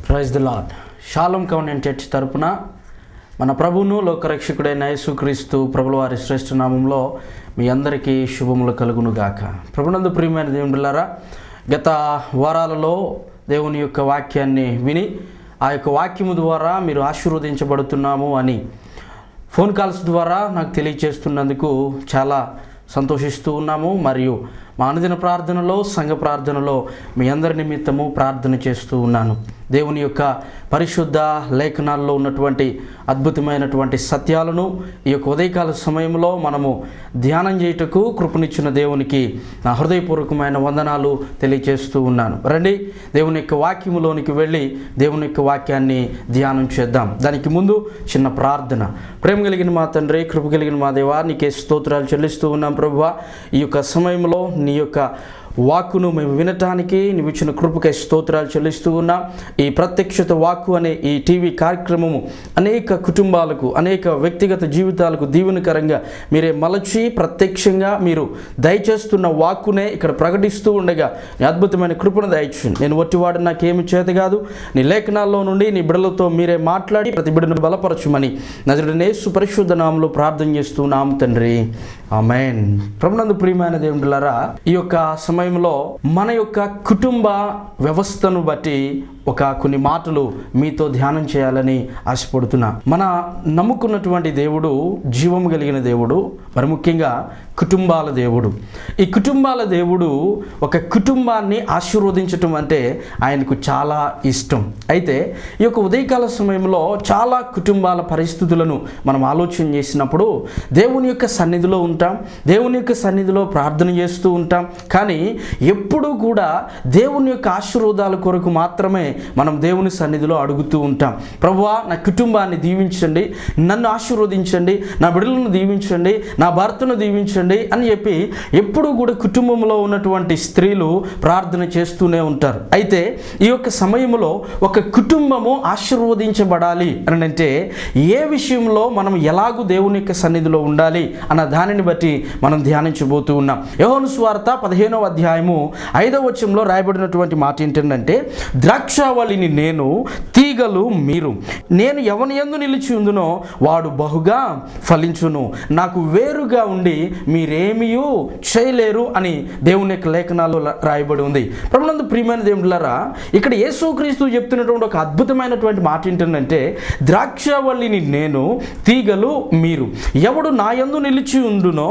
Praise the lord. షాሎም Covenant Church తరపున మన ప్రభువును లోకరక్షకుడైన యేసుక్రీస్తు ప్రభుల వారి శ్రేష్ఠ నామంలో మీ అందరికీ శుభములు కలుగును గాక. ప్రభునందు ప్రియమైన దేవునిలారా, గత వారాలలో దేవుని యొక్క వాక్యాన్ని విని ఆ యొక్క వాక్యము ద్వారా మీరు ఆశీర్వదించబడుతున్నాము అని ఫోన్ కాల్స్ ద్వారా నాకు తెలియజేస్తున్నందుకు చాలా సంతోషిస్తూ ఉన్నాము. మరియు మా అనుదిన ప్రార్థనలో, సంఘ ప్రార్థనలో మీ అందరి నిమిత్తము ప్రార్థన చేస్తూ ఉన్నాను. దేవుని యొక్క పరిశుద్ధ లేఖనాల్లో ఉన్నటువంటి అద్భుతమైనటువంటి సత్యాలను ఈ యొక్క ఉదయకాల సమయంలో మనము ధ్యానం చేయుటకు కృపనిచ్చిన దేవునికి నా హృదయపూర్వకమైన వందనాలు తెలియజేస్తూ ఉన్నాను. రండి, దేవుని యొక్క వాక్యములోనికి వెళ్ళి దేవుని యొక్క వాక్యాన్ని ధ్యానం చేద్దాం. దానికి ముందు చిన్న ప్రార్థన. ప్రేమ కలిగిన మా తండ్రి, కృప కలిగిన మా దేవా, నీకే స్తోత్రాలు చెల్లిస్తూ ఉన్నాం ప్రభువా. ఈ యొక్క సమయంలో నీ యొక్క వాక్కును మేము వినటానికి నీవు ఇచ్చిన కృపకై స్తోత్రాలు చెల్లిస్తూ ఉన్నాం. ఈ ప్రత్యక్షత వాక్కు అనే ఈ టీవీ కార్యక్రమము అనేక కుటుంబాలకు, అనేక వ్యక్తిగత జీవితాలకు దీవెనకరంగా మీరే మలచి ప్రత్యక్షంగా మీరు దయచేస్తున్న వాక్కునే ఇక్కడ ప్రకటిస్తూ ఉండగా నీ అద్భుతమైన కృపను దయచేయండి. నేను వట్టివాడు, నాకేమి చేత కాదు. నీ లేఖనాల్లో నుండి నీ బిడ్డలతో మీరే మాట్లాడి ప్రతి బిడ్డను బలపరచుమని నజరేయుడైన యేసు పరిశుద్ధ నామములో ప్రార్థన చేస్తున్నాం తండ్రి, ఆమేన్. ప్రభునందు ప్రియమైన దేవునిలారా, ఈ యొక్క సమయంలో మన యొక్క కుటుంబ వ్యవస్థను బట్టి కొన్ని మాటలు మీతో ధ్యానం చేయాలని ఆశపడుతున్నా. మన నమ్ముకున్నటువంటి దేవుడు జీవము కలిగిన దేవుడు, మరి ముఖ్యంగా కుటుంబాల దేవుడు. ఈ కుటుంబాల దేవుడు ఒక కుటుంబాన్ని ఆశీర్వదించటం అంటే ఆయనకు చాలా ఇష్టం. అయితే ఈ యొక్క ఉదయకాల సమయంలో చాలా కుటుంబాల పరిస్థితులను మనం ఆలోచన చేసినప్పుడు దేవుని యొక్క సన్నిధిలో ఉంటాం, దేవుని యొక్క సన్నిధిలో ప్రార్థన చేస్తూ ఉంటాం. కానీ ఎప్పుడూ కూడా దేవుని యొక్క ఆశీర్వాదాల కొరకు మాత్రమే మనం దేవుని సన్నిధిలో అడుగుతూ ఉంటాం. ప్రభువా, నా కుటుంబాన్ని దీవించండి, నన్ను ఆశీర్వదించండి, నా బిడ్డలను దీవించండి, నా భర్తను దీవించండి అని చెప్పి ఎప్పుడూ కూడా కుటుంబంలో ఉన్నటువంటి స్త్రీలు ప్రార్థన చేస్తూనే ఉంటారు. అయితే ఈ యొక్క సమయంలో ఒక కుటుంబము ఆశీర్వదించబడాలి అని అంటే ఏ విషయంలో మనం ఎలాగూ దేవుని యొక్క సన్నిధిలో ఉండాలి అన్న దానిని బట్టి మనం ధ్యానించబోతూ ఉన్నాం. యోహాను సువార్త 15వ అధ్యాయము 5వ వచనంలో రాయబడినటువంటి మాట ఏంటంటే, ద్రాక్షావళిని నేను, తీగలు మీరు. నేను ఎవని యందు నిలిచి ఉందునో వాడు బహుగా ఫలించును. నాకు వేరుగా ఉండి మీరేమీ చేయలేరు అని దేవుని యొక్క లేఖనాల్లో రాయబడి ఉంది. ప్రభునందు ప్రియమైన దేవునిలారా, ఇక్కడ యేసుక్రీస్తు చెప్తున్నటువంటి ఒక అద్భుతమైనటువంటి మాట ఏంటంటే, ద్రాక్షావళిని నేను, తీగలు మీరు. ఎవడు నా యందు నిలిచి ఉండునో,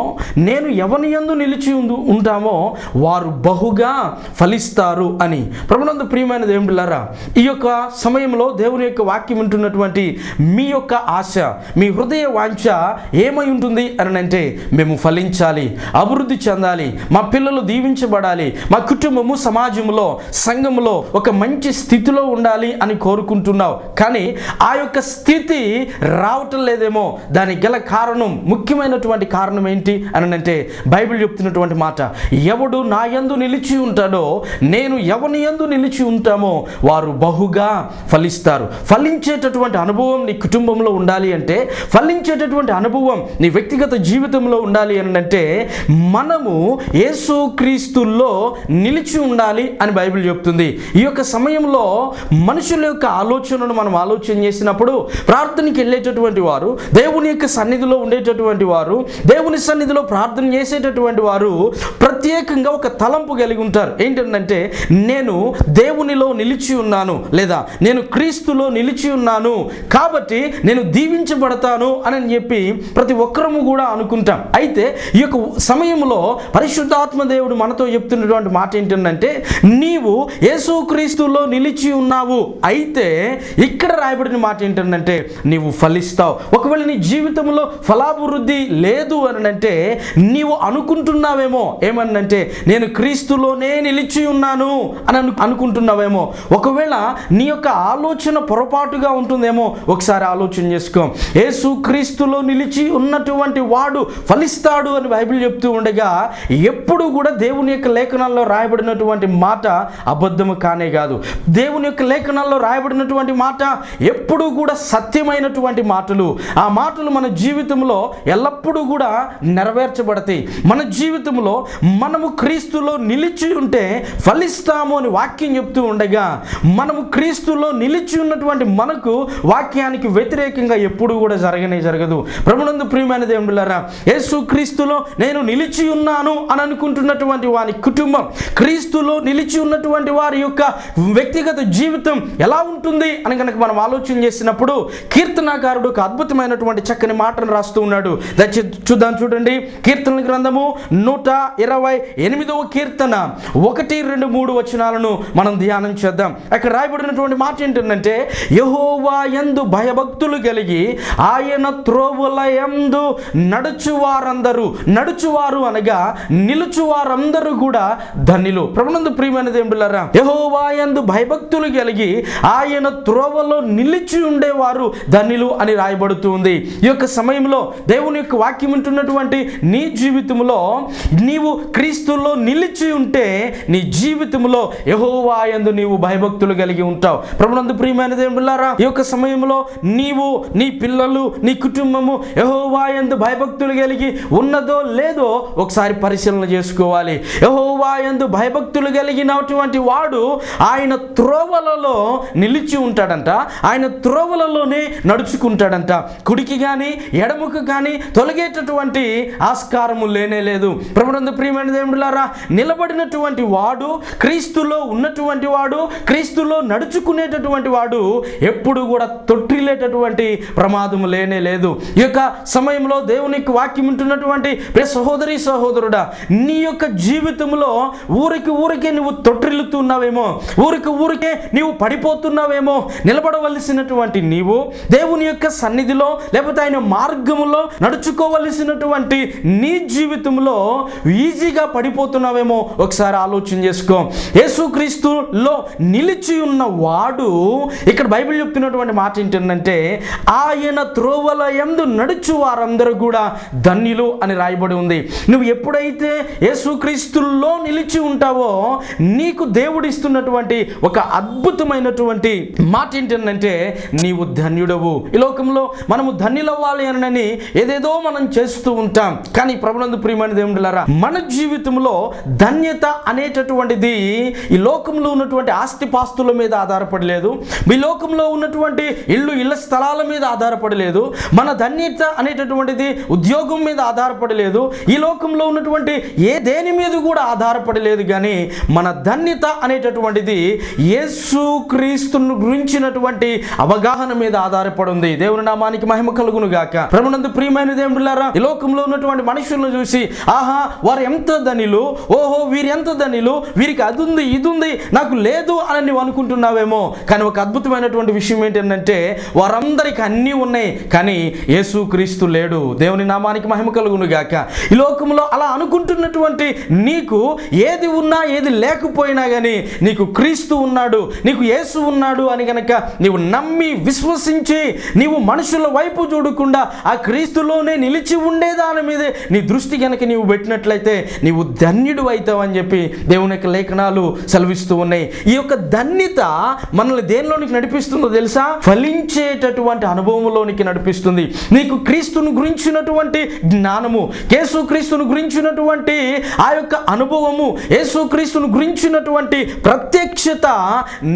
నేను ఎవని యందు నిలిచి ఉంటామో వారు బహుగా ఫలిస్తారు అని. ప్రభునందు ప్రియమైన దేవునిలారా, ఈ యొక్క సమయంలో దేవుని యొక్క వాక్యం వింటున్నటువంటి మీ యొక్క ఆశ, మీ హృదయ వాంఛ ఏమై ఉంటుంది అని అంటే, మేము ఫలించాలి, అభివృద్ధి చెందాలి, మా పిల్లలు దీవించబడాలి, మా కుటుంబము సమాజంలో, సంఘంలో ఒక మంచి స్థితిలో ఉండాలి అని కోరుకుంటున్నావు. కానీ ఆ యొక్క స్థితి రావటం లేదేమో. దానికి గల కారణం, ముఖ్యమైనటువంటి కారణం ఏంటి అని అంటే, బైబిల్ చెప్తున్నటువంటి మాట, ఎవడు నా యందు నిలిచి ఉంటాడో, నేను ఎవని యందు నిలిచి ఉంటామో వారు బహుగా ఫలిస్తారు. ఫలించేటటువంటి అనుభవం నీ కుటుంబంలో ఉండాలి అంటే, ఫలించేటటువంటి అనుభవం నీ వ్యక్తిగత జీవితంలో ఉండాలి అని అంటే, మనము యేసుక్రీస్తులో నిలిచి ఉండాలి అని బైబిల్ చెప్తుంది. ఈ యొక్క సమయంలో మనుషుల యొక్క ఆలోచనను మనం ఆలోచన చేసినప్పుడు, ప్రార్థనకి వెళ్ళేటటువంటి వారు, దేవుని యొక్క సన్నిధిలో ఉండేటటువంటి వారు, దేవుని సన్నిధిలో ప్రార్థన చేసేటటువంటి వారు ప్రత్యేకంగా ఒక తలంపు కలిగి ఉంటారు. ఏంటంటే, నేను దేవునిలో నిలిచి ఉన్నాను, లేదా నేను క్రీస్తులో నిలిచి ఉన్నాను కాబట్టి నేను దీవించబడతాను అని చెప్పి ప్రతి ఒక్కరము కూడా అనుకుంటాం. అయితే ఈ యొక్క సమయంలో పరిశుద్ధాత్మ దేవుడు మనతో చెప్తున్నటువంటి మాట ఏంటంటే, నీవు యేసుక్రీస్తులో నిలిచి ఉన్నావు. అయితే ఇక్కడ రాయబడిన మాట ఏంటంటే, నీవు ఫలిస్తావు. ఒకవేళ నీ జీవితంలో ఫలాభివృద్ధి లేదు అని అంటే, నీవు అనుకుంటున్నావేమో ఏమనంటే, నేను క్రీస్తులోనే నిలిచి ఉన్నాను అని అనుకుంటున్నావేమో. ఒకవేళ నీ యొక్క ఆలోచన పొరపాటుగా ఉంటుందేమో. ఒకసారి ఆలోచన చేసుకో. యేసుక్రీస్తులో నిలిచి ఉన్నటువంటి వాడు ఫలిస్తాడు అని బైబిల్ చెప్తూ ఉండగా, ఎప్పుడు కూడా దేవుని యొక్క లేఖనాల్లో రాయబడినటువంటి మాట అబద్ధము కానే కాదు. దేవుని యొక్క లేఖనాల్లో రాయబడినటువంటి మాట ఎప్పుడు కూడా సత్యమైనటువంటి మాటలు. ఆ మాటలు మన జీవితంలో ఎల్లప్పుడూ కూడా నెరవేర్చబడతాయి. మన జీవితంలో మనము క్రీస్తులో నిలిచి ఉంటే ఫలిస్తాము అని వాక్యం చెప్తూ ఉండగా, మనము క్రీస్తులో నిలిచి ఉన్నటువంటి మనకు వాక్యానికి వ్యతిరేకంగా ఎప్పుడు కూడా జరగదు. ప్రభునందు ప్రియమైన దేవులారా, యేసు క్రీస్తులో నేను నిలిచి ఉన్నాను అని అనుకుంటున్నటువంటి వారి కుటుంబం, క్రీస్తులో నిలిచి ఉన్నటువంటి వారి యొక్క వ్యక్తిగత జీవితం ఎలా ఉంటుంది అని కనుక మనం ఆలోచన చేసినప్పుడు కీర్తనాకారుడు ఒక అద్భుతమైనటువంటి చక్కని మాటను రాస్తూ ఉన్నాడు. చూద్దాం, చూడండి. కీర్తనల గ్రంథము 128వ కీర్తన 1, 2, 3 వచనాలను మనం ధ్యానం చేద్దాం. అక్కడ రాయబడినటువంటి మాట ఏంటంటే, యెహోవా యందు భయభక్తులు కలిగి ఆయన త్రోవల యందు నడుచువారు అనగా నిలుచువారందరూ కూడా ధన్యులు. ప్రభునందు ప్రియమైన దేవులారా, యెహోవా యందు భయభక్తులు కలిగి ఆయన త్రోవలో నిలిచి ఉండేవారు ధన్యులు అని రాయబడుతుంది. ఈ యొక్క సమయంలో దేవుని యొక్క వాక్యం ఉంటున్నటువంటి నీ జీవితంలో నీవు క్రీస్తులో నిలిచి ఉంటే నీ జీవితంలో యెహోవా యందు నీవు భయభక్తులు కలిగి ఉంటావు. ప్రభునందు ప్రియమైన దేవులారా, ఈ యొక్క సమయంలో నీవు, నీ పిల్లలు, నీ కుటుంబము యెహోవా యందు భయభక్తులు కలిగి ఉన్నదో లేదో ఒకసారి పరిశీలన చేసుకోవాలి. యెహోవా యందు భయభక్తులు కలిగినటువంటి వాడు ఆయన త్రోవలలో నిలిచి ఉంటాడంట, ఆయన త్రోవలలోనే నడుచుకుంటాడంట. కుడికి కానీ ఎడముకు కానీ తొలగేటటువంటి ఆస్కారము లేనే లేదు. ప్రభునందు ప్రియమైన దేవులారా, నిలబడినటువంటి వాడు, క్రీస్తులో ఉన్నటువంటి వాడు, క్రీస్తులో నడుచుకునేటటువంటి వాడు ఎప్పుడు కూడా తొట్టిల్లేటటువంటి ప్రమాదం లేనే లేదు. ఈ యొక్క సమయంలో దేవునికి వాక్యం ఉంటున్నటువంటి ప్రియ సహోదరి సహోదరుడా, నీ యొక్క జీవితంలో ఊరికే నువ్వు తొట్టిల్లుతున్నావేమో, ఊరికే నీవు పడిపోతున్నావేమో. నిలబడవలసినటువంటి నీవు దేవుని యొక్క సన్నిధిలో లేకపోతే ఆయన మార్గములో నడుచుకోవలసినటువంటి నీ జీవితంలో ఈజీగా పడిపోతున్నావేమో ఒకసారి ఆలోచన చేసుకో. యేసుక్రీస్తులో నిలిచి ఉన్న వాడు, ఇక్కడ బైబిల్ చెప్తున్నటువంటి మాట ఏంటంటే, ఆయన త్రోవల యందు నడుచు వారందరూ కూడా ధన్యులు అని రాయబడి ఉంది. నువ్వు ఎప్పుడైతే యేసుక్రీస్తులో నిలిచి ఉంటావో నీకు దేవుడు ఇస్తున్నటువంటి ఒక అద్భుతమైనటువంటి మాట ఏంటంటే, నీవు ధన్యుడవు. ఈ లోకంలో మనము ధన్యులవ్వాలి అని ఏదేదో మనం చేస్తూ ఉంటాం. కానీ ప్రభునందు ప్రియమైన దేవులారా, మన జీవితంలో ధన్యత అనేటటువంటిది ఈ లోకంలో ఉన్నటువంటి ఆస్తిపాస్తుల మీద ఆధారపడలేదు, ఈ లోకంలో ఉన్నటువంటి ఇళ్ళ స్థలాల మీద ఆధారపడలేదు. మన ధన్యత అనేటటువంటిది ఉద్యోగం మీద ఆధారపడలేదు, ఈ లోకంలో ఉన్నటువంటి దేని మీద కూడా ఆధారపడలేదు. కానీ మన ధన్యత అనేటటువంటిది యేసుక్రీస్తును గురించినటువంటి అవగాహన మీద ఆధారపడి ఉంది. దేవుని నామానికి మహిమ కలుగును గాక. ప్రభునందు ప్రియమైన దేవులారా, ఈ లోకంలో ఉన్నటువంటి మనుషులను చూసి, ఆహా వారు ఎంత ధనిలు, ఓహో వీరు ఎంత ధనిలు, వీరికి అది ఉంది ఇది ఉంది నాకు లేదు అని నువ్వు అనుకుంటున్నావేమో. కానీ ఒక అద్భుతమైనటువంటి విషయం ఏంటంటే, వారందరికీ అన్నీ ఉన్నాయి కానీ యేసుక్రీస్తు లేడు. దేవుని నామానికి మహిమ కలుగును గాక. ఈ లోకంలో అలా అనుకుంటున్నటువంటి నీకు ఏది ఉన్నా ఏది లేకపోయినా కానీ నీకు క్రీస్తు ఉన్నాడు, నీకు యేసు ఉన్నాడు అని కనుక నీవు నమ్మి విశ్వసించి నీవు మనుషుల వైపు చూడకుండా ఆ క్రీస్తులోనే నిలిచి ఉండేదాని మీదే నీ దృష్టి కనుక నీవు పెట్టినట్లయితే నీవు ధన్యుడు అవుతావని చెప్పి దేవుని యొక్క లేఖనాలు సెలవిస్తూ ఉన్నాయి. ఈ యొక్క ధన్యత మనల్ని దేనిలోనికి నడిపిస్తుందో తెలుసా? ఫలించేటటువంటి అనుభవంలోనికి నడిపిస్తుంది. నీకు క్రీస్తును గురించినటువంటి జ్ఞానము, యేసుక్రీస్తును గురించినటువంటి ఆ యొక్క అనుభవము, యేసుక్రీస్తును గురించినటువంటి ప్రత్యక్షత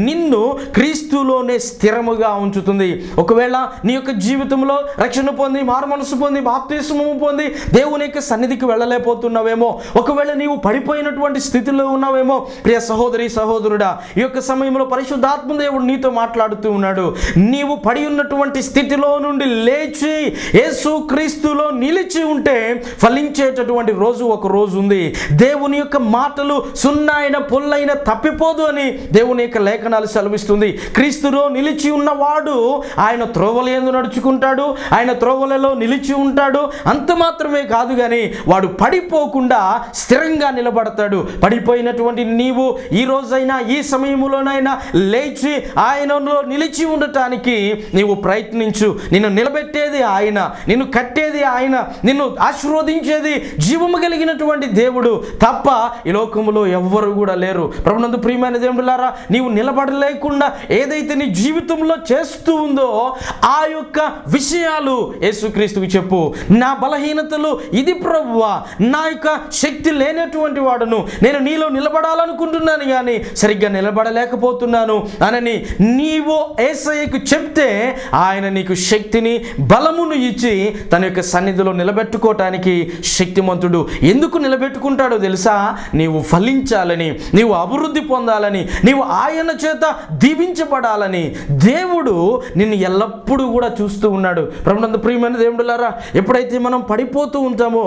నిన్ను క్రీస్తులోనే స్థిరముగా ఉంచుతుంది. ఒకవేళ నీ యొక్క జీవితంలో రక్షణ పొంది, మారు మనసు పొంది, బాప్తిస్మము పొంది దేవుని యొక్క సన్నిధికి వెళ్ళలేకపోతున్నావేమో, ఒకవేళ నీవు పడిపోయినటువంటి స్థితిలో ఉన్నావేమో, ప్రియ సహోదరి సహోదరుడా, ఈ యొక్క సమయంలో పరిశుద్ధాత్మ దేవుడు నీతో మాట్లాడుతూ ఉన్నాడు. నీవు పడి ఉన్నటువంటి స్థితిలో నుండి లేచి యేసుక్రీస్తులో నిలిచి ఉంటే ఫలించేటటువంటి రోజు ఒక రోజు ఉంది. దేవుని యొక్క మాటలు సున్నైన పొల్లైన తప్పిపోదు అని దేవుని యొక్క లేఖనాలు సెలవిస్తుంది. క్రీస్తులో నిలిచి ఉన్నవాడు ఆయన త్రోవల యందు నడుచుకుంటాడు, ఆయన త్రోవలలో నిలిచి ఉంటాడు. అంత మాత్రమే కాదు కానీ వాడు పడిపోకుండా స్థిరంగా నిలబడతాడు. పడిపోయినటువంటి నీవు ఈ రోజైనా ఈ సమయంలోనైనా లేచి ఆయనలో నిలిచి ఉండటానికి నీవు ప్రయత్నించు. నిన్ను నిలబెట్టేది ఆయన, నిన్ను కట్టేది ఆయన, నిన్ను ఆశీర్వదించేది జీవము కలిగినటువంటి దేవుడు తప్ప ఈ లోకములో ఎవ్వరు కూడా లేరు. ప్రభునందు ప్రియమైన దేవులారా, నీవు నిలబడలేకుండా ఏదైతే నీ జీవితంలో చేస్తూ ఉందో ఆ యొక్క విషయాలు యేసుక్రీస్తుకి చెప్పు. నా బలహీనతలు ఇది ప్రభువా, నా యొక్క శక్తి లేనటువంటి వాడును, నేను నీలో నిలబడాలనుకుంటున్నాను కానీ సరిగ్గా నిలబడలేక లేకపోతున్నాను అనని నీవు యేసయ్యకు చెప్తే ఆయన నీకు శక్తిని బలమును ఇచ్చి తన యొక్క సన్నిధిలో నిలబెట్టుకోవటానికి శక్తిమంతుడు. ఎందుకు నిలబెట్టుకుంటాడో తెలుసా? నీవు ఫలించాలని, నీవు అభివృద్ధి పొందాలని, నీవు ఆయన చేత దీవించబడాలని దేవుడు నిన్ను ఎల్లప్పుడూ కూడా చూస్తూ ఉన్నాడు. ప్రభునందు ప్రియమైన దేవుడులారా, ఎప్పుడైతే మనం పడిపోతూ ఉంటామో,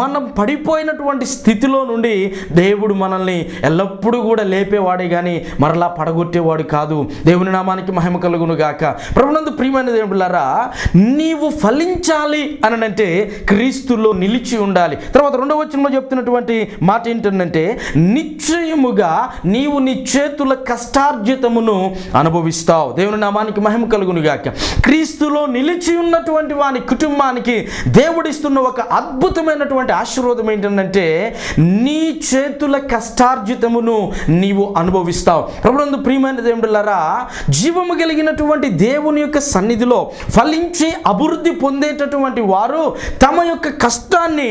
మనం పడిపోయినటువంటి స్థితిలో నుండి దేవుడు మనల్ని ఎల్లప్పుడూ కూడా లేపేవాడే కానీ మరలా పడగొట్టేవాడు కాదు. దేవుని నామానికి మహిమ కలుగును గాక. ప్రభునందు ప్రియమైన దేవుడులారా, నీవు ఫలించాలి అని అంటే క్రీస్తులో నిలిచి ఉండాలి. తర్వాత 2వ వచనంలో చెప్తున్నటువంటి మాట ఏంటంటే, నిశ్చయముగా నీవు నీ చేతుల కష్టార్జితమును అనుభవిస్తావు. దేవుని నామానికి మహిమ కలుగును గాక. క్రీస్తులో నిలిచి ఉన్నటువంటి వాని కుటుంబానికి దేవుడిస్తున్న ఒక అద్భుతమైనటువంటి ఆశీర్వాదం ఏంటంటే, నీ చేతుల కష్టార్జితమును నీవు అనుభవిస్తావు. ప్రభునందు ప్రియమైన దేవుడులారా, జీవము కలిగినటువంటి దేవుని యొక్క సన్నిధిలో ఫలించి అభివృద్ధి పొందేటటువంటి వారు తమ యొక్క కష్టాన్ని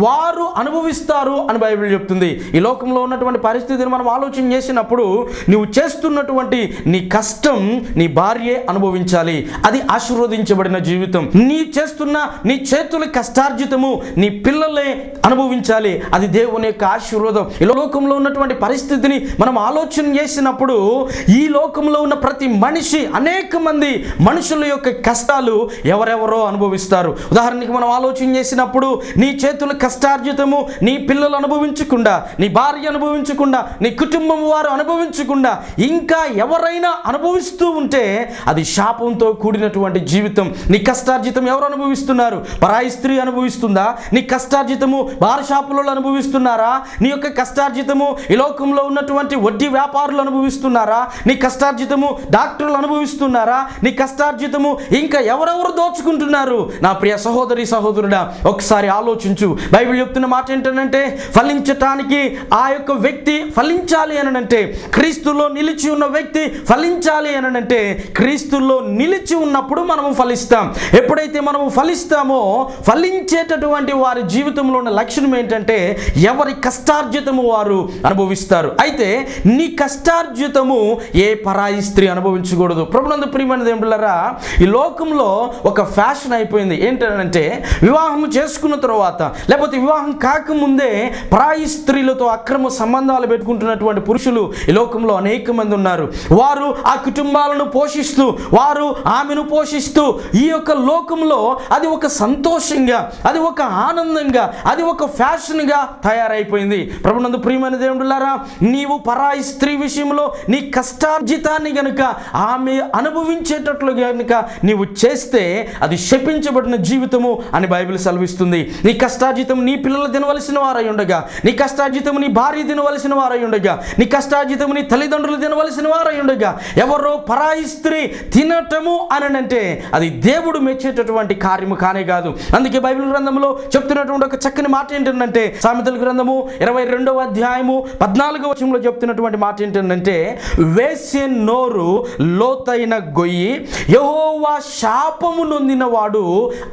వారు అనుభవిస్తారు అని బైబిల్ చెప్తుంది. ఈ లోకంలో ఉన్నటువంటి పరిస్థితిని మనం ఆలోచన చేసినప్పుడు, నువ్వు చేస్తున్నటువంటి నీ కష్టం నీ భార్యే అనుభవించాలి. అది ఆశీర్వదించబడిన జీవితం. నీ చేతుల కష్టార్జితము నీ పిల్లలే అనుభవించాలి. అది దేవుని యొక్క ఆశీర్వాదం. ఈ లోకంలో ఉన్నటువంటి పరిస్థితిని మనం ఆలోచన చేసినప్పుడు, ఈ లోకంలో ఉన్న ప్రతి మనిషి, అనేక మంది మనుషుల యొక్క కష్టాలు ఎవరెవరో అనుభవిస్తారు. ఉదాహరణకి మనం ఆలోచన చేసినప్పుడు, నీ చేతుల కష్టార్జితము నీ పిల్లలు అనుభవించకుండా, నీ భార్య అనుభవించకుండా, నీ కుటుంబం వారు అనుభవించకుండా ఇంకా ఎవరైనా అనుభవిస్తూ ఉంటే అది శాపంతో కూడినటువంటి జీవితం. నీ కష్టార్జితం ఎవరు అనుభవిస్తున్నారు? పరాయి స్త్రీ అనుభవిస్తుందా? నీ కష్టార్జితము బార్ షాపులలో అనుభవిస్తున్నారా? నీ యొక్క కష్టార్జితము ఈ లోకంలో ఉన్నటువంటి వడ్డీ వ్యాపారులు అనుభవిస్తున్నారా? నీ కష్టార్జితము డాక్టర్లు అనుభవిస్తున్నారా? నీ కష్టార్జితము ఇంకా ఎవరెవరు దోచుకుంటున్నారు? నా ప్రియ సహోదరి సహోదరుడా, ఒకసారి ఆలోచించు. బైబిల్ చెప్తున్న మాట ఏంటంటే, ఫలించటానికి ఆ యొక్క వ్యక్తి ఫలించాలి అనంటే, క్రీస్తులో నిలిచి ఉన్న వ్యక్తి ఫలించాలి అనంటే, క్రీస్తులో నిలిచి ఉన్నప్పుడు మనము ఫలిస్తాం. ఎప్పుడైతే మనము ఫలిస్తామో, ఫలించేటటువంటి వారి జీవితంలో ఉన్న లక్షణం ఏంటంటే, ఎవరి కష్టార్జితము వారు అనుభవిస్తారు. అయితే నీ కష్టార్జితము ఏ పరాయి స్త్రీ అనుభవించకూడదు. ప్రభునందు ప్రియమైన దేవులారా, ఈ లోకంలో ఒక ఫ్యాషన్ అయిపోయింది. ఏంటంటే, వివాహం చేసుకున్న తర్వాత లేకపోతే వివాహం కాకముందే పరాయి స్త్రీలతో అక్రమ సంబంధాలు పెట్టుకుంటున్నటువంటి పురుషులు ఈ లోకంలో అనేక మంది ఉన్నారు. వారు ఆ కుటుంబాలను పోషిస్తూ, వారు ఆమెను పోషిస్తూ, ఈ యొక్క లోకంలో అది ఒక సంతోషంగా, అది ఒక ఆనందంగా, అది ఒక ఫ్యాషన్గా తయారైపోయింది. ప్రభునందు ప్రియమైన దేవుడులారా, నీవు పరాయి స్త్రీ విషయంలో నీ కష్టార్జితాన్ని గనుక ఆమె అనుభవించేటట్లు గనుక నీవు చేస్తే అది శపించబడిన జీవితము అని బైబిల్ సెలవిస్తుంది. నీ కష్టార్జితం నీ పిల్లలు తినవలసిన వారై ఉండగా, నీ కష్టార్జితం నీ భార్య తినవలసిన వారై ఉండగా, నీ కష్టార్జితం నీ తల్లిదండ్రులు తినవలసిన వారై ఉండగా, ఎవరో పరాయి స్త్రీ తినటము అనంటే అది దేవుడు మెచ్చేటటువంటి కార్యము కానే కాదు. అందుకే బైబిల్ గ్రంథంలో చెప్తున్నటువంటి ఒక చక్కని మాట ఏంటంటే, సామెతల గ్రంథము 22వ అధ్యాయము 14వ వచనంలో చెప్తున్నటువంటి మాట ఏంటంటే, వేసే నోరు లోతైన గొయ్యి, యెహోవా శాపము నొందిన వాడు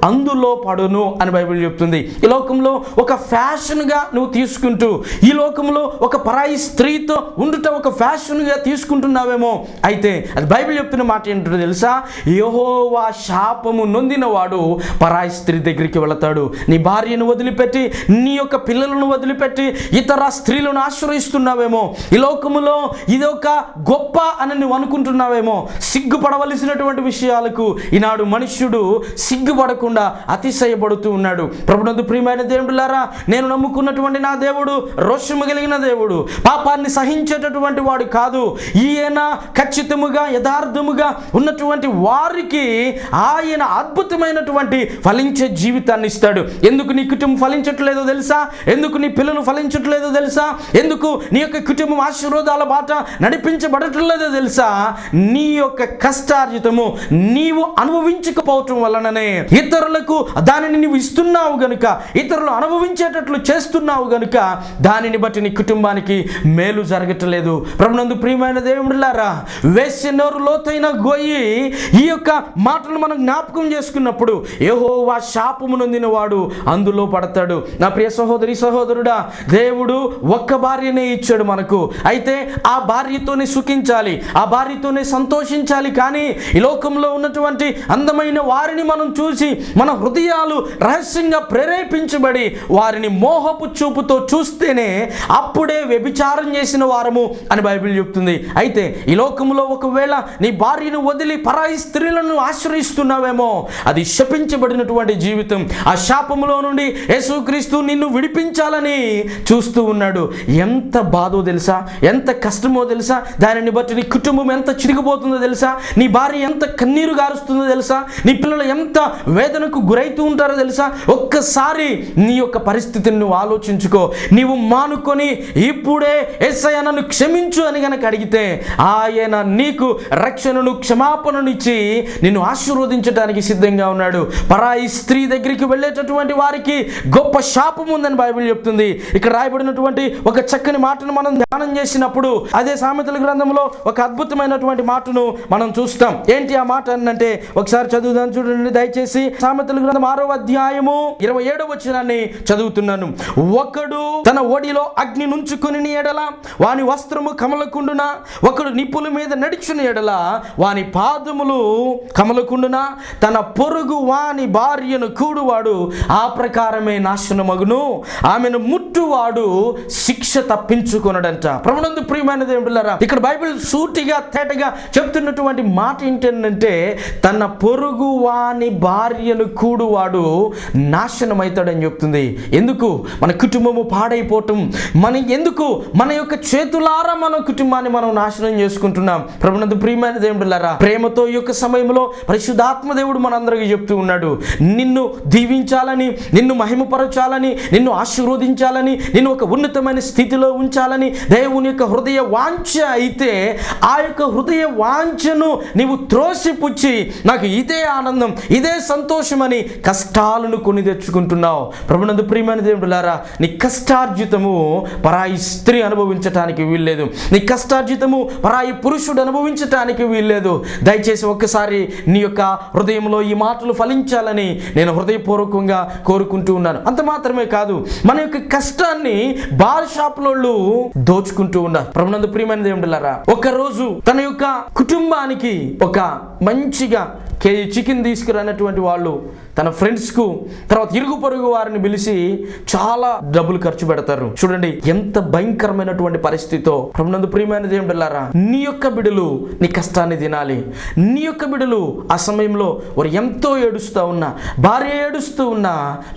అందులో పడును అని బైబిల్ చెప్తుంది. ఈ లోకంలో ఒక ఫ్యాషన్గా నువ్వు తీసుకుంటూ, ఈ లోకంలో ఒక పరాయి స్త్రీతో ఉండుట ఒక ఫ్యాషన్గా తీసుకుంటున్నావేమో. అయితే అది బైబిల్ చెప్తున్న మాట ఏంటో తెలుసా? యెహోవా శాపము నొందిన వాడు పరాయి స్త్రీ దగ్గరికి వెళతాడు. నీ భార్యను వదిలిపెట్టి, నీ యొక్క పిల్లలను వదిలిపెట్టి ఇతర స్త్రీలను ఆశ్రయిస్తున్నావేమో. ఈ లోకములో ఇదొక గొప్ప అని నువ్వు అనుకుంటున్నావేమో. సిగ్గుపడవలసినటువంటి విషయాలకు ఈనాడు మనుష్యుడు సిగ్గుపడకుండా అతిశయపడుతూ ఉన్నాడు. ప్రభునందు ప్రియమైన దేవుడులారా, నేను నమ్ముకున్నటువంటి నా దేవుడు రోషము కలిగిన దేవుడు, పాపాన్ని సహించేటటువంటి వాడు కాదు. ఈయన ఖచ్చితముగా యథార్థముగా ఉన్నటువంటి వారికి ఆయన అద్భుతమైనటువంటి ఫలించే జీవితాన్ని ఇస్తాడు. ఎందుకు నీ కుటుంబం ఫలించట్లేదో తెలుసా? ఎందుకు నీ పిల్లలు ఫలించట్లేదో తెలుసా? ఎందుకు నీ యొక్క కుటుంబం ఆశీర్వాదాల బాట నడిపించబడట్లేదో తెలుసా? నీ యొక్క కష్టార్జితము నీవు అనుభవించకపోవటం వలననే, ఇతరులకు దానిని నీవు ఇస్తున్నావు గనుక, ఇతరులు అనుభవించేటట్లు చేస్తున్నావు గనుక దానిని బట్టి నీ కుటుంబానికి మేలు జరగట్లేదు. ప్రభునందు ప్రియమైన దేవుడులారా, వేసే నోరు లోతైన గొయ్యి, ఈ యొక్క మాటలు మనం జ్ఞాపకం చేసుకున్నప్పుడు యెహోవా శాపము నొందిన వాడు అందులో పడతాడు. నా ప్రియ సహోదరి సహోదరుడా, దేవుడు ఒక్క భార్యనే ఇచ్చాడు మనకు. అయితే ఆ భార్యతోనే సుఖించాలి, ఆ భార్యతోనే సంతోషించాలి. కానీ ఈ లోకంలో ఉన్నటువంటి అందమైన వారిని మనం చూసి మన హృదయాలు రహస్యంగా ప్రేరేపించబడి వారిని మోహపు చూపుతో చూస్తేనే అప్పుడే వ్యభిచారం చేసిన వారము అని బైబిల్ చెప్తుంది. అయితే ఈ లోకంలో ఒకవేళ నీ భార్యను వదిలి పరాయి స్త్రీలను ఆశ్రయిస్తున్నావేమో అది శపించబడినటువంటి జీవితం. ఆ శాపములో నుండి యేసుక్రీస్తు నిన్ను విడిపించాలని చూస్తూ ఉన్నాడు. ఎంత బాధో తెలుసా, ఎంత కష్టమో తెలుసా, దానిని బట్టి నీ కుటుంబం ఎంత చిరిగిపోతుందో తెలుసా, నీ భార్య ఎంత కన్నీరు గారుస్తుందో తెలుసా, నీ పిల్లలు ఎంత వేదనకు గురైతూ ఉంటారో తెలుసా. ఒక్కసారి నీ యొక్క పరిస్థితిని నువ్వు ఆలోచించుకో. నీవు మానుకొని ఇప్పుడే యేసయ్య నన్ను క్షమించు అని గనక అడిగితే ఆయన నీకు రక్షణను, క్షమాపణనిచ్చి నిన్ను ఆశీర్వదించడానికి సిద్ధంగా ఉన్నాడు. పరాయి స్త్రీ దగ్గరికి వెళ్ళేటటువంటి వారికి గొప్ప శాపం ఉందని బైబిల్ చెప్తుంది. ఇక్కడ రాయబడినటువంటి ఒక చక్కని మాటను మనం ధ్యానం చేసినప్పుడు అదే సామెతల గ్రంథంలో ఒక అద్భుతమైనటువంటి మాటను మనం చూస్తాం. ఏంటి ఆ మాట అంటే ఒకసారి చదువుదాం చూడండి దయచేసి. సామెతల గ్రంథం 6వ అధ్యాయము 27వ వచనాన్ని చదువుతున్నాను. ఒకడు తన ఒడిలో అగ్ని నుంచుకొని ఎడల వాని వస్త్రము కమలకుండున, ఒకడు నిప్పుల మీద నడిచిన ఎడల వాని పాదములు కమలకుండున, తన పొరుగు వాని భార్యను కూడువాడు ఆ ప్రకారమే నాశనమగును, ఆమెను ముట్టువాడు శిక్ష తప్పించుకొనడంట. ప్రభునందు ప్రియమైన దేవులారా, ఇక్కడ బైబిల్ సూటిగా తేటగా చెప్తున్నటువంటి మాట ఏంటంటే తన పొరుగు వాని భార్యను కూడువాడు నాశనమవుతాడని చెప్తుంది. ఎందుకు? మన కుటుంబము పాడైపోవటం, ఎందుకు మన యొక్క చేతులారా మన కుటుంబాన్ని మనం నాశనం చేసుకుంటున్నాం. ప్రభునందు ప్రియమైన దేవులారా, ప్రేమతో ఈ యొక్క సమయంలో పరిశుద్ధాత్మ దేవుడు మనందరికీ చెప్తూ ఉన్నాడు, నిన్ను దీవించాలని, నిన్ను మహిమపరచాలని, నిన్ను ఆశీర్వదించాలని, నిన్ను ఒక ఉన్నతమైన స్థితిలో ఉంచాలని దేవుని యొక్క హృదయ వాంఛ అయితే ఆ యొక్క హృదయ వాంఛను నీవు త్రోసిపుచ్చి నాకు ఇదే ఆనందం, ఇదే సంతోషం అని కష్టాలను కొని తెచ్చుకుంటున్నావు. ప్రభునందు ప్రియమైన దేవులారా, నీ కష్టార్జితము పరాయి స్త్రీ అనుభవించటానికి వీల్లేదు, నీ కష్టార్జితము పరాయి పురుషుడు అనుభవించటానికి వీల్లేదు. దయచేసి ఒక్కసారి నీ యొక్క హృదయంలో ఈ మాటలు ఫలించాలని నేను హృదయపూర్వకంగా కోరుకుంటూ ఉన్నాను. అంత మాత్రమే కాదు, మన యొక్క కష్టాన్ని బార్ షాపులోళ్ళు దోచుకుంటూ ఉన్నారు. ప్రభునందు ప్రియమైన దేవులారా, ఒక రోజు తన యొక్క కుటుంబానికి ఒక మంచిగా కేజీ చికెన్ తీసుకురానటువంటి వాళ్ళు తన ఫ్రెండ్స్కు, తర్వాత ఇరుగు పొరుగు వారిని పిలిచి చాలా డబ్బులు ఖర్చు పెడతారు. చూడండి ఎంత భయంకరమైనటువంటి పరిస్థితితో. ప్రభునందు ప్రియమైన దేవులారా, నీ యొక్క బిడ్డలు నీ కష్టాన్ని తినాలి. నీ యొక్క బిడ్డలు ఆ సమయంలో వారు ఎంతో ఏడుస్తూ ఉన్నా, భార్య ఏడుస్తూ ఉన్నా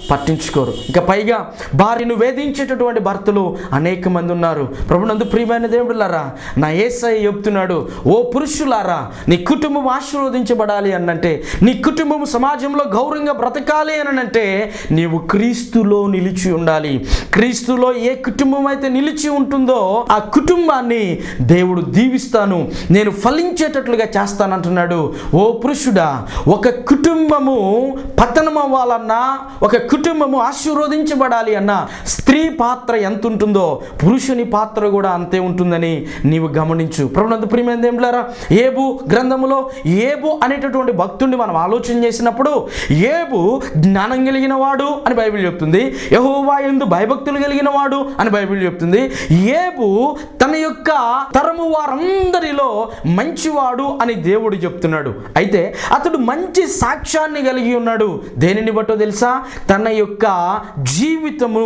పట్టించుకోరు. ఇక పైగా భార్యను వేధించేటటువంటి భర్తలు అనేక మంది ఉన్నారు. ప్రభునందు ప్రియమైన దేవులారా, నా యేసయ్య చెప్తున్నాడు, ఓ పురుషులారా, నీ కుటుంబం ఆశీర్వదించబడాలి అనంటే, నీ కుటుంబం సమాజంలో గౌరవంగా బ్రతకాలి అనంటే నీవు క్రీస్తులో నిలిచి ఉండాలి. క్రీస్తులో ఏ కుటుంబం అయితే నిలిచి ఉంటుందో ఆ కుటుంబాన్ని దేవుడు దీవిస్తాను, నేను ఫలించేటట్లుగా చేస్తానంటున్నాడు. ఓ పురుషుడా, ఒక కుటుంబము పతనం అవ్వాలన్నా, ఒక కుటుంబము ఆశీర్వదించబడాలి అన్నా స్త్రీ పాత్ర ఎంత ఉంటుందో పురుషుని పాత్ర కూడా అంతే ఉంటుందని నీవు గమనించు. ప్రభునందు ప్రియమైన దేవులారా, ఏబు గ్రంథములో ఏబు అనేటటువంటి భక్తుడిని మనం ఆలోచన చేసినప్పుడు ఏబు జ్ఞానం కలిగిన వాడు అని బైబిల్ చెప్తుంది, యెహోవా యందు భయభక్తులు కలిగిన వాడు అని బైబిల్ చెప్తుంది. ఏబు తన యొక్క తరము వారందరిలో మంచివాడు అని దేవుడు చెప్తున్నాడు. అయితే అతడు మంచి సాక్ష్యాన్ని కలిగి ఉన్నాడు. దేనిని బట్టో తెలుసా? తన యొక్క జీవితము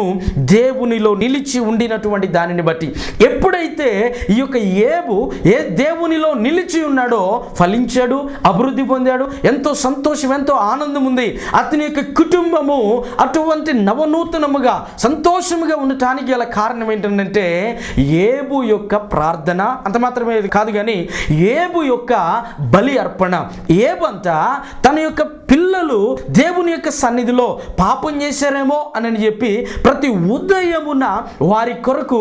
దేవునిలో నిలిచి ఉండినటువంటి దానిని బట్టి. ఎప్పుడైతే ఈ యొక్క ఏబు ఏ దేవునిలో నిలిచి ఉన్నాడో ఫలించాడు, అభివృద్ధి పొందాడు, ఎంతో సంతోషం, ఎంతో ఆనందం ఉంది. అతని యొక్క కుటుంబము అటువంటి నవనూతనముగా సంతోషముగా ఉండటానికి గల కారణం ఏంటంటే ఏబు యొక్క ప్రార్థన. అంత మాత్రమే కాదు కానీ ఏబు యొక్క బలి అర్పణ. ఏబంతా తన యొక్క పిల్లలు దేవుని యొక్క సన్నిధిలో పాపం చేశారేమో అని చెప్పి ప్రతి ఉదయమున వారి కొరకు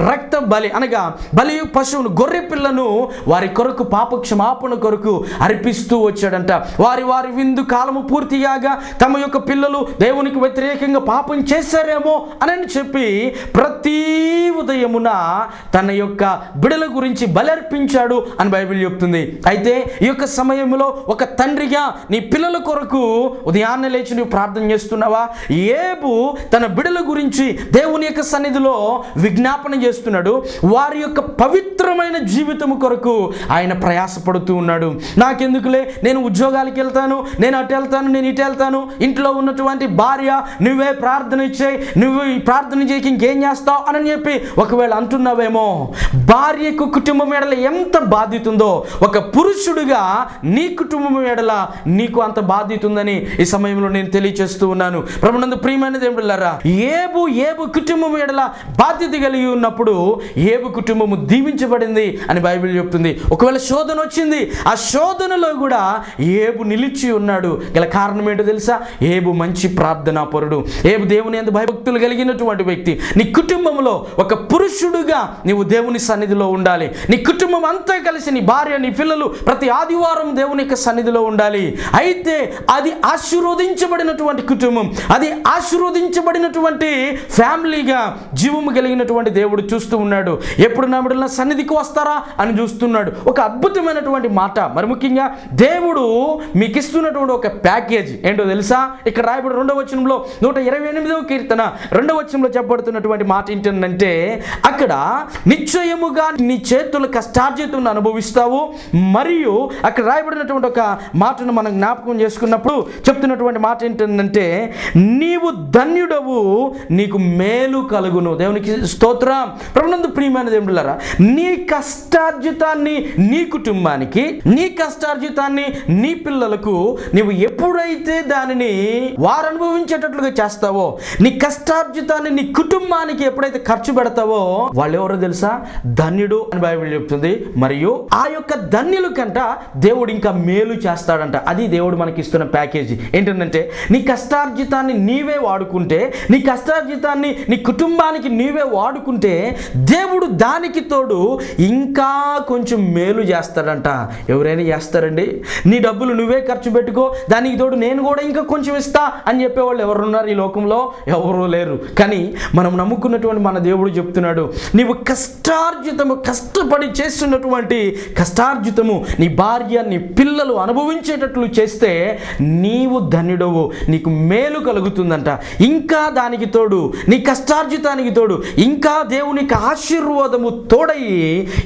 రక్త బలి అనగా బలి పశువును, గొర్రె పిల్లను వారి కొరకు పాప క్షమాపణ కొరకు అర్పిస్తూ వచ్చాడంట. వారి వారి విందు కాలము పూర్తిగా తమ యొక్క పిల్లలు దేవునికి వ్యతిరేకంగా పాపం చేశారేమో అని చెప్పి ప్రతి ఉదయమున తన యొక్క బిడల గురించి బలర్పించాడు అని బైబిల్ చెప్తుంది. అయితే ఈ యొక్క సమయంలో ఒక తండ్రిగా నీ పిల్లల కొరకు ఉదయాన్నే లేచి నువ్వు ప్రార్థన చేస్తున్నావా? ఏబు తన బిడల గురించి దేవుని యొక్క సన్నిధిలో విజ్ఞాపన చేస్తున్నాడు. వారి యొక్క పవిత్రమైన జీవితం కొరకు ఆయన ప్రయాసపడుతూ ఉన్నాడు. నాకెందుకులే, నేను ఉద్యోగాలకు వెళ్తాను, నేను అటు వెళ్తాను, నేను ఇటు వెళ్తాను, ఇంట్లో ఉన్నటువంటి భార్య నువ్వే ప్రార్థన ఇచ్చేయి, నువ్వు ఈ ప్రార్థన చేయకి ఇంకేం చేస్తావు అని చెప్పి ఒకవేళ అంటున్నావేమో, భార్యకు కుటుంబం ఎడల ఎంత బాధ్యత ఉందో ఒక పురుషుడిగా నీ కుటుంబం ఎడల నీకు అంత బాధ్యత ఉందని ఈ సమయంలో నేను తెలియచేస్తూ ఉన్నాను. ప్రభునందు ప్రియమైన దేవుళ్ళారా, ఏబు కుటుంబం ఎడల బాధ్యత కలిగి ఉన్నప్పుడు ఏబు కుటుంబము దీవించబడింది అని బైబిల్ చెప్తుంది. ఒకవేళ శోధన వచ్చింది, ఆ శోధనలో కూడా ఏబు నిలిచి ఉన్నాడు. గల కారణం ఏంటో తెలుసా? ఏబు మంచి ప్రార్థనా పరుడు, ఏబు దేవుని యందు భయభక్తులు కలిగినటువంటి వ్యక్తి. నీ కుటుంబంలో ఒక పురుషుడుగా నీవు దేవుని సన్నిధిలో ఉండాలి. నీ కుటుంబం అంతా కలిసి, నీ భార్య, నీ పిల్లలు ప్రతి ఆదివారం దేవుని యొక్క సన్నిధిలో ఉండాలి. అయితే అది ఆశీర్వదించబడినటువంటి కుటుంబం, అది ఆశీర్వదించబడినటువంటి ఫ్యామిలీగా జీవము కలిగినటువంటి దేవుడు చూస్తూ ఉన్నాడు. ఎప్పుడు నా బిడ్డల సన్నిధికి వస్తారా అని చూస్తున్నాడు. ఒక అద్భుతమైనటువంటి మాట, మరి ముఖ్యంగా దేవుడు మీకు ఇస్తున్నటువంటి ఒక ప్యాకేజ్ ఏంటో తెలుసా? ఇక్కడ రాయబడి 2వ వచనంలో 128వ కీర్తన 2వ వచనంలో చెప్పబడుతున్నటువంటి మాట ఏంటంటే, అక్కడ నిశ్చయముగా నీ చేతుల కష్టార్జితం అనుభవిస్తావు. మరియు అక్కడ రాయబడినటువంటి ఒక మాటను మనం జ్ఞాపకం చేసుకున్నప్పుడు చెప్తున్నటువంటి మాట ఏంటంటే, నీవు ధన్యుడవు, నీకు మేలు కలుగును. దేవునికి స్తోత్రం. ప్రభునందు ప్రియమైన దేవుళ్ళారా, నీ కష్టార్జితాన్ని నీ కుటుంబానికి, నీ కష్టార్జితాన్ని నీ పిల్లలకు నీవు ఎప్పుడైతే దానిని వారు అనుభవించేటట్లుగా చేస్తావో, నీ కష్టార్జితాన్ని నీ కుటుంబానికి ఎప్పుడైతే ఖర్చు పెడతావో, వాళ్ళు ఎవరో తెలుసా? ధన్యుడు అని బైబిల్ చెప్తుంది. మరియు ఆ యొక్క ధన్యుల కంట దేవుడు ఇంకా మేలు చేస్తాడంట. అది దేవుడు మనకి ఇస్తున్న ప్యాకేజీ. ఏంటంటే, నీ కష్టార్జితాన్ని నీవే వాడుకుంటే, నీ కష్టార్జితాన్ని నీ కుటుంబానికి నీవే వాడుకుంటే, దేవుడు దానికి తోడు ఇంకా కొంచెం మేలు చేస్తాడంట. ఎవరైనా చేస్తారండి? నీ డబ్బులు నువ్వే ఖర్చు పెట్టుకో, దానికి తోడు నేను కూడా ఇంకా కొంచెం ఇస్తా అని చెప్పేవాళ్ళు ఎవరున్నారు ఈ లోకంలో? ఎవరూ లేరు. కానీ మనం నమ్ముకున్నటువంటి మన దేవుడు చెప్తున్నాడు, నీవు కష్టార్జితము, కష్టపడి చేస్తున్నటువంటి కష్టార్జితము నీ భార్య, నీ పిల్లలు అనుభవించేటట్లు చేస్తే నీవు ధన్యుడవు, నీకు మేలు కలుగుతుందంట. ఇంకా దానికి తోడు, నీ కష్టార్జితానికి తోడు ఇంకా దేవునికి ఆశీర్వాదము తోడయి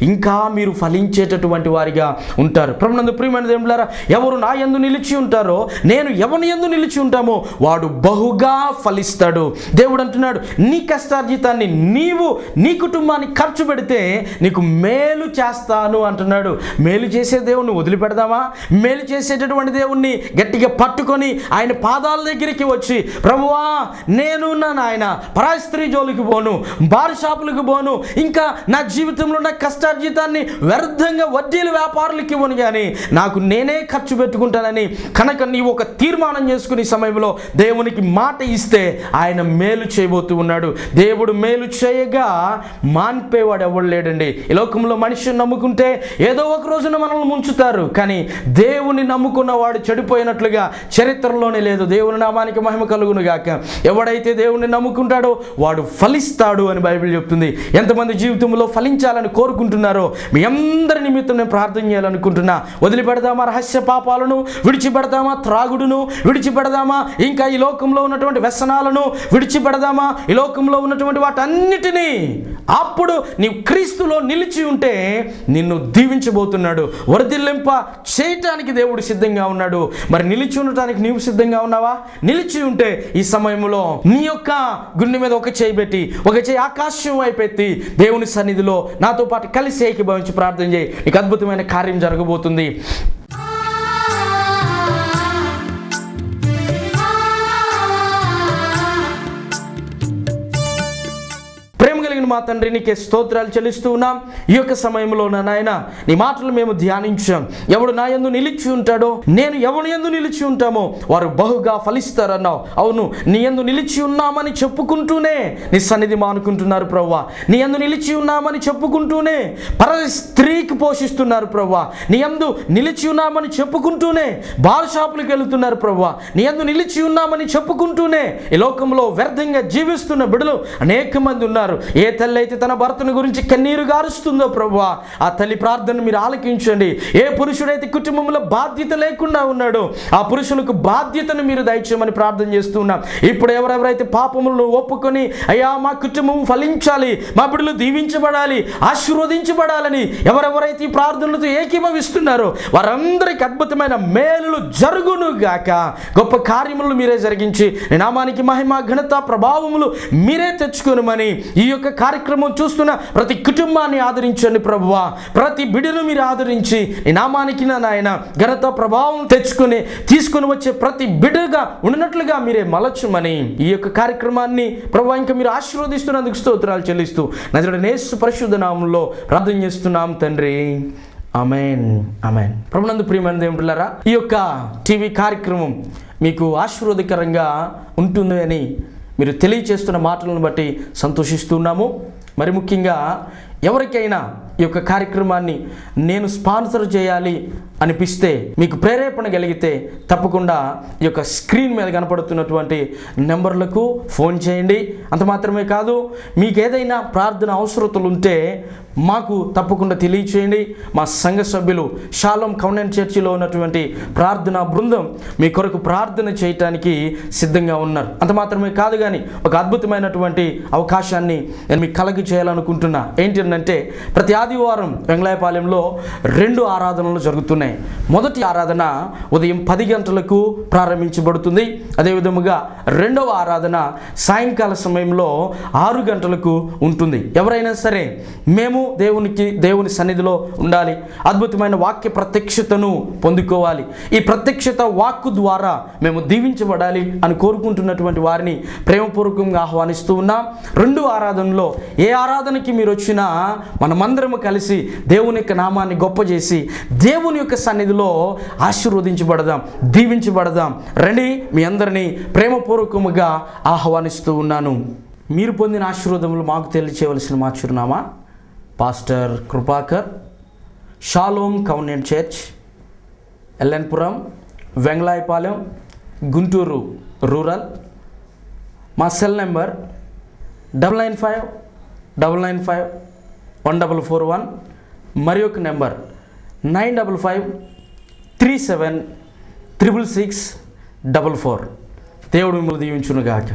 ఇంకా మీరు ఫలించేటటువంటి వారిగా ఉంటారు. ప్రభునందు ప్రియమైన దేవులారా, ఎవరు నా యందు నిలిచి ఉంటారో, నేను ఎవరి యందు నిలిచి ఉంటామో వాడు బహుగా ఫలిస్తాడు. దేవుడు అంటున్నాడు, నీ కష్టార్జితాన్ని నీవు నీ కుటుంబానికి ఖర్చు పెడితే నీకు మేలు చేస్తాను అంటున్నాడు. మేలు చేసే దేవుణ్ణి వదిలిపెడదామా? మేలు చేసేటటువంటి దేవుణ్ణి గట్టిగా పట్టుకొని ఆయన పాదాల దగ్గరికి వచ్చి, ప్రభువా నేను నాయన పరాయి స్త్రీ జోలికి పోను, బార్ షాపులకు పోను, ఇంకా నా జీవితంలో నా కష్టార్జితాన్ని వ్యర్థంగా వడ్డీల వ్యాపారులకి ఇవ్వను, కానీ నాకు నేనే ఖర్చు పెట్టుకుంటానని కనుక నీవు ఒక తీర్మానం చేసుకునే సమయంలో దేవునికి మాట ఇస్తే ఆయన మేలు చేయబోతూ ఉన్నాడు. దేవుడు మేలు చేయగా మాన్పేవాడు ఎవడు లేడండి. ఈ లోకంలో మనిషిని నమ్ముకుంటే ఏదో ఒక రోజున మనల్ని ముంచుతారు, కానీ దేవుని నమ్ముకున్నవాడు చెడిపోయినట్లుగా చరిత్రలోనే లేదు. దేవుని నామానికి మహిమ కలుగును గాక. ఎవడైతే దేవుని నమ్ముకుంటాడో వాడు ఫలిస్తాడు అని బైబిల్ చెప్తుంది. ఎంతమంది జీవితంలో ఫలించాలని కోరుకుంటున్నారో మీ అందరి నిమిత్తం నేను ప్రార్థన చేయాలనుకుంటున్నా. వదిలిపెడదామా రహస్య పాపాలను, విడిచిపెడదామా త్రాగుడును, విడిచిపెడదామా ఇంకా ఈ లోకంలో ఉన్నటువంటి వ్యసనాలను, విడిచిపెడదామా ఈ లోకంలో ఉన్నటువంటి వాటన్నిటినీ. అప్పుడు నీవు క్రీస్తులో నిలిచి ఉంటే నిన్ను దీవించబోతున్నాడు. వర్ధిల్లింప చేయటానికి దేవుడు సిద్ధంగా ఉన్నాడు. మరి నిలిచి ఉండటానికి నీవు సిద్ధంగా ఉన్నావా? నిలిచి ఉంటే ఈ సమయంలో నీ యొక్క గుండె మీద ఒక చేయి పెట్టి, ఒక చేయి ఆకాశం వైపు ఎత్తి దేవుని సన్నిధిలో నాతో పాటు కలిసి ఏకీభవించి ప్రార్థన చేయి. నీకు అద్భుతమైన కార్యం జరగబోతుంది. మా తండ్రి నీకే స్తోత్రాలు చెల్లిస్తూ ఉన్నాం. ఈ యొక్క సమయంలో నా నాయన నీ మాటలు మేము ధ్యానించాం. ఎవడు నా యందు నిలిచి ఉంటాడో, నేను ఎవరి యందు నిలిచి ఉంటామో వారు బహుగా ఫలిస్తారన్నావు. అవును, నీ యందు నిలిచి ఉన్నామని చెప్పుకుంటూనే నీ సన్నిధి మానుకుంటున్నారు ప్రభువా. నీ యందు నిలిచి ఉన్నామని చెప్పుకుంటూనే పర స్త్రీకి పోషిస్తున్నారు ప్రభువా. నీ యందు నిలిచి ఉన్నామని చెప్పుకుంటూనే బార్ షాపులకు వెళుతున్నారు ప్రభువా. నీ యందు నిలిచి ఉన్నామని చెప్పుకుంటూనే ఈ లోకంలో వ్యర్థంగా జీవిస్తున్న బిడ్డలు అనేక మంది ఉన్నారు. ఏ తల్లి అయితే తన భర్తను గురించి కన్నీరు గారుస్తుందో ప్రభువా, ఆ తల్లి ప్రార్థనను మీరు ఆలకించండి. ఏ పురుషుడైతే కుటుంబంలో బాధ్యత లేకుండా ఉన్నాడో ఆ పురుషులకు బాధ్యతను మీరు దయచేయమని ప్రార్థన చేస్తున్నాం. ఇప్పుడు ఎవరెవరైతే పాపములను ఒప్పుకొని అయ్యా మా కుటుంబం ఫలించాలి, మా బిడ్డలు దీవించబడాలి, ఆశీర్వదించబడాలని ఎవరెవరైతే ఈ ప్రార్థనలతో ఏకీభవిస్తున్నారో వారందరికీ అద్భుతమైన మేలులు జరుగును గాక. గొప్ప కార్యములను మీరే జరిగించి నీ నామానికి మహిమ ఘనత ప్రభావములు మీరే తెచ్చుకోనమని ఈ యొక్క కార్యక్రమం చూస్తున్న ప్రతి కుటుంబాన్ని ఆదరించండి ప్రభువా. ప్రతి బిడ్డను మీరు ఆదరించి నీ నామానికి నాయన ఘనత ప్రభావం తీసుకుని వచ్చే ప్రతి బిడ్డగా ఉన్నట్లుగా మీరే మలచమని ఈ యొక్క కార్యక్రమాన్ని ప్రభువా ఇంకా మీరు ఆశీర్వదిస్తున్నందుకు స్తోత్రాలు చెల్లిస్తూ నజరేయుడైన యేసు పరిశుద్ధ నామములో ప్రార్థన చేస్తున్నాం తండ్రి. ఆమేన్, ఆమేన్. ప్రభునందు ప్రియమైన దేవుని బిడ్డలారా, ఈ యొక్క టీవీ కార్యక్రమం మీకు ఆశీర్వాదకరంగా ఉంటుంది అని మీరు తెలియచేస్తున్న మాటలను బట్టి సంతోషిస్తున్నాము. మరి ముఖ్యంగా ఎవరికైనా ఈ యొక్క కార్యక్రమాన్ని నేను స్పాన్సర్ చేయాలి అనిపిస్తే, మీకు ప్రేరేపణ కలిగితే తప్పకుండా ఈ యొక్క స్క్రీన్ మీద కనపడుతున్నటువంటి నెంబర్లకు ఫోన్ చేయండి. అంత మాత్రమే కాదు, మీకు ఏదైనా ప్రార్థన అవసరతలు ఉంటే మాకు తప్పకుండా తెలియచేయండి. మా సంఘ సభ్యులు షాలోమ్ కవెనెంట్ చర్చిలో ఉన్నటువంటి ప్రార్థనా బృందం మీ కొరకు ప్రార్థన చేయటానికి సిద్ధంగా ఉన్నారు. అంత మాత్రమే కాదు కానీ ఒక అద్భుతమైనటువంటి అవకాశాన్ని నేను మీకు కలగ చేయాలనుకుంటున్నా. ఏంటంటే ప్రతి ఆదివారం వెంగళాయపాలెంలో 2 ఆరాధనలు జరుగుతున్నాయి. మొదటి ఆరాధన ఉదయం 10 గంటలకు ప్రారంభించబడుతుంది. అదేవిధముగా రెండవ ఆరాధన సాయంకాల సమయంలో 6 గంటలకు ఉంటుంది. ఎవరైనా సరే మేము దేవుని సన్నిధిలో ఉండాలి, అద్భుతమైన వాక్య ప్రత్యక్షతను పొందుకోవాలి, ఈ ప్రత్యక్షత వాక్కు ద్వారా మేము దీవించబడాలి అని కోరుకుంటున్నటువంటి వారిని ప్రేమపూర్వకంగా ఆహ్వానిస్తూ ఉన్నాం. 2 ఆరాధనలో ఏ ఆరాధనకి మీరు వచ్చినా మనమందరము కలిసి దేవుని యొక్క నామాన్ని గొప్ప చేసి దేవుని యొక్క సన్నిధిలో ఆశీర్వదించబడదాం, దీవించబడదాం. రండి, మీ అందరినీ ప్రేమపూర్వకముగా ఆహ్వానిస్తూ ఉన్నాను. మీరు పొందిన ఆశీర్వాదములు మాకు తెలియచేయవలసిన మా చిరునామా pastor Kripakar, Shalom Covenant Church, LN Puram, Vengalayapalem, Guntur rural. మా సెల్ నెంబర్ 9959951441. మరి ఒక నెంబర్ 9553766644. దేవుడు మిమ్మల్ని దీవించునుగాక.